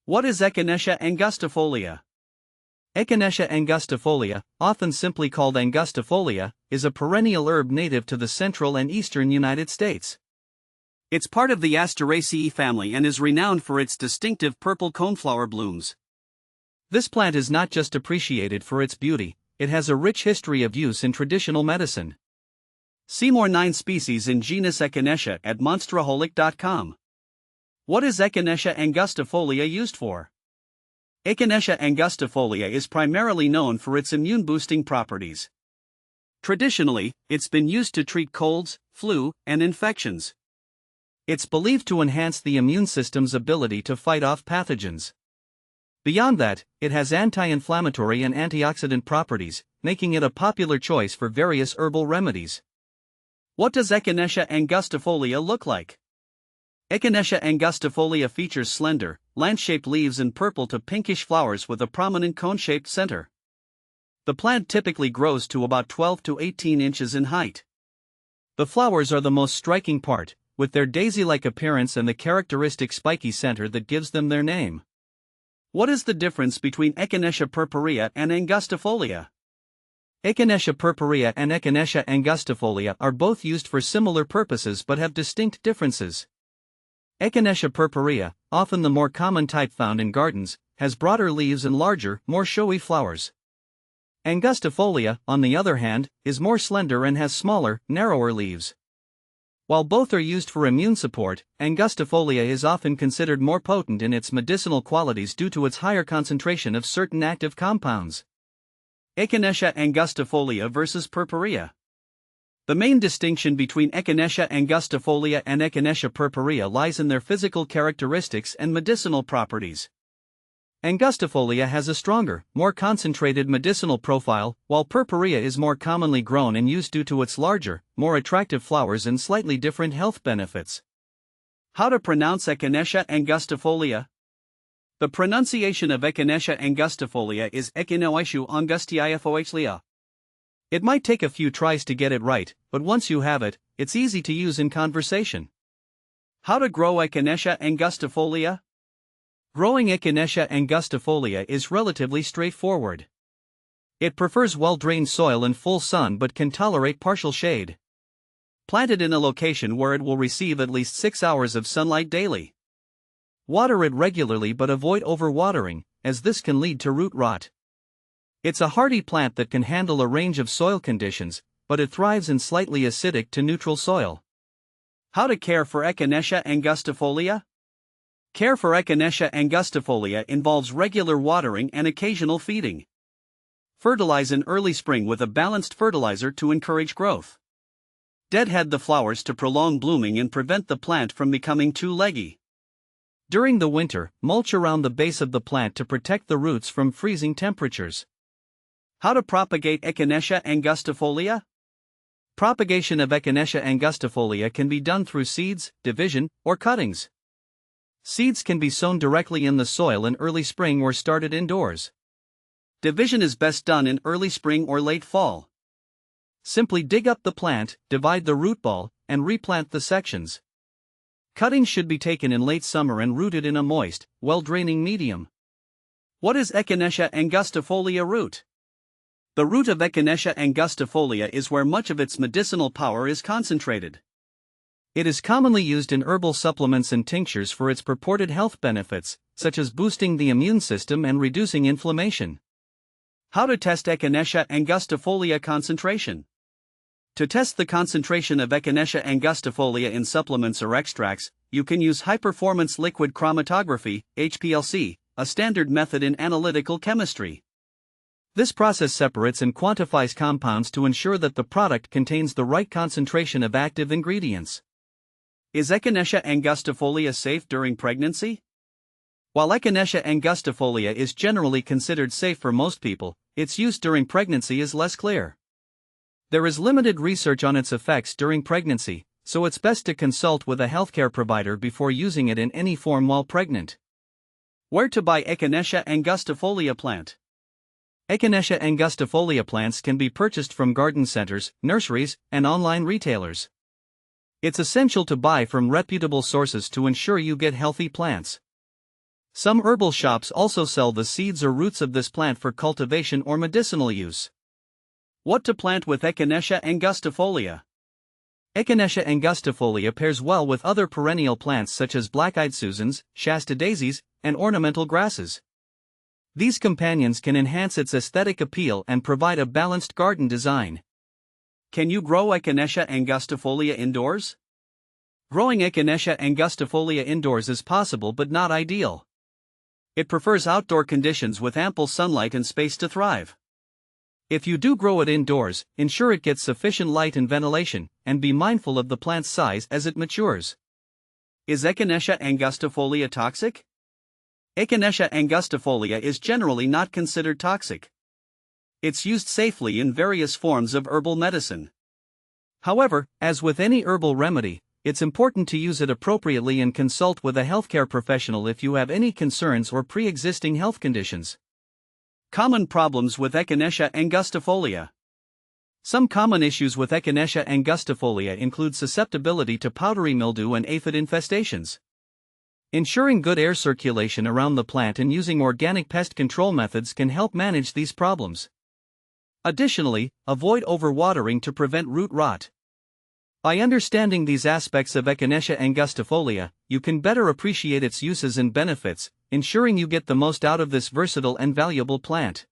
What is Echinacea angustifolia? Echinacea angustifolia, often simply called Angustifolia, is a perennial herb native to the central and eastern United States. It's part of the Asteraceae family and is renowned for its distinctive purple coneflower blooms. This plant is not just appreciated for its beauty, it has a rich history of use in traditional medicine. See more 9 species in genus Echinacea at monsteraholic.com. What is Echinacea angustifolia used for? Echinacea angustifolia is primarily known for its immune-boosting properties. Traditionally, it's been used to treat colds, flu, and infections. It's believed to enhance the immune system's ability to fight off pathogens. Beyond that, it has anti-inflammatory and antioxidant properties, making it a popular choice for various herbal remedies. What does Echinacea angustifolia look like? Echinacea angustifolia features slender, lance-shaped leaves and purple to pinkish flowers with a prominent cone-shaped center. The plant typically grows to about 12 to 18 inches in height. The flowers are the most striking part, with their daisy-like appearance and the characteristic spiky center that gives them their name. What is the difference between Echinacea purpurea and angustifolia? Echinacea purpurea and Echinacea angustifolia are both used for similar purposes but have distinct differences. Echinacea purpurea, often the more common type found in gardens, has broader leaves and larger, more showy flowers. Angustifolia, on the other hand, is more slender and has smaller, narrower leaves. While both are used for immune support, Angustifolia is often considered more potent in its medicinal qualities due to its higher concentration of certain active compounds. Echinacea angustifolia versus purpurea. The main distinction between Echinacea angustifolia and Echinacea purpurea lies in their physical characteristics and medicinal properties. Angustifolia has a stronger, more concentrated medicinal profile, while purpurea is more commonly grown and used due to its larger, more attractive flowers and slightly different health benefits. How to pronounce Echinacea angustifolia? The pronunciation of Echinacea angustifolia is Echinacea angustifolia. It might take a few tries to get it right, but once you have it, it's easy to use in conversation. How to grow Echinacea angustifolia? Growing Echinacea angustifolia is relatively straightforward. It prefers well-drained soil and full sun but can tolerate partial shade. Plant it in a location where it will receive at least 6 hours of sunlight daily. Water it regularly but avoid overwatering, as this can lead to root rot. It's a hardy plant that can handle a range of soil conditions, but it thrives in slightly acidic to neutral soil. How to care for Echinacea angustifolia? Care for Echinacea angustifolia involves regular watering and occasional feeding. Fertilize in early spring with a balanced fertilizer to encourage growth. Deadhead the flowers to prolong blooming and prevent the plant from becoming too leggy. During the winter, mulch around the base of the plant to protect the roots from freezing temperatures. How to propagate Echinacea angustifolia? Propagation of Echinacea angustifolia can be done through seeds, division, or cuttings. Seeds can be sown directly in the soil in early spring or started indoors. Division is best done in early spring or late fall. Simply dig up the plant, divide the root ball, and replant the sections. Cuttings should be taken in late summer and rooted in a moist, well-draining medium. What is Echinacea angustifolia root? The root of Echinacea angustifolia is where much of its medicinal power is concentrated. It is commonly used in herbal supplements and tinctures for its purported health benefits, such as boosting the immune system and reducing inflammation. How to test Echinacea angustifolia concentration? To test the concentration of Echinacea angustifolia in supplements or extracts, you can use high-performance liquid chromatography, HPLC, a standard method in analytical chemistry. This process separates and quantifies compounds to ensure that the product contains the right concentration of active ingredients. Is Echinacea angustifolia safe during pregnancy? While Echinacea angustifolia is generally considered safe for most people, its use during pregnancy is less clear. There is limited research on its effects during pregnancy, so it's best to consult with a healthcare provider before using it in any form while pregnant. Where to buy Echinacea angustifolia plant? Echinacea angustifolia plants can be purchased from garden centers, nurseries, and online retailers. It's essential to buy from reputable sources to ensure you get healthy plants. Some herbal shops also sell the seeds or roots of this plant for cultivation or medicinal use. What to plant with Echinacea angustifolia? Echinacea angustifolia pairs well with other perennial plants such as black-eyed Susans, Shasta daisies, and ornamental grasses. These companions can enhance its aesthetic appeal and provide a balanced garden design. Can you grow Echinacea angustifolia indoors? Growing Echinacea angustifolia indoors is possible but not ideal. It prefers outdoor conditions with ample sunlight and space to thrive. If you do grow it indoors, ensure it gets sufficient light and ventilation, and be mindful of the plant's size as it matures. Is Echinacea angustifolia toxic? Echinacea angustifolia is generally not considered toxic. It's used safely in various forms of herbal medicine. However, as with any herbal remedy, it's important to use it appropriately and consult with a healthcare professional if you have any concerns or pre-existing health conditions. Common problems with Echinacea angustifolia. Some common issues with Echinacea angustifolia include susceptibility to powdery mildew and aphid infestations. Ensuring good air circulation around the plant and using organic pest control methods can help manage these problems. Additionally, avoid overwatering to prevent root rot. By understanding these aspects of Echinacea angustifolia, you can better appreciate its uses and benefits, ensuring you get the most out of this versatile and valuable plant.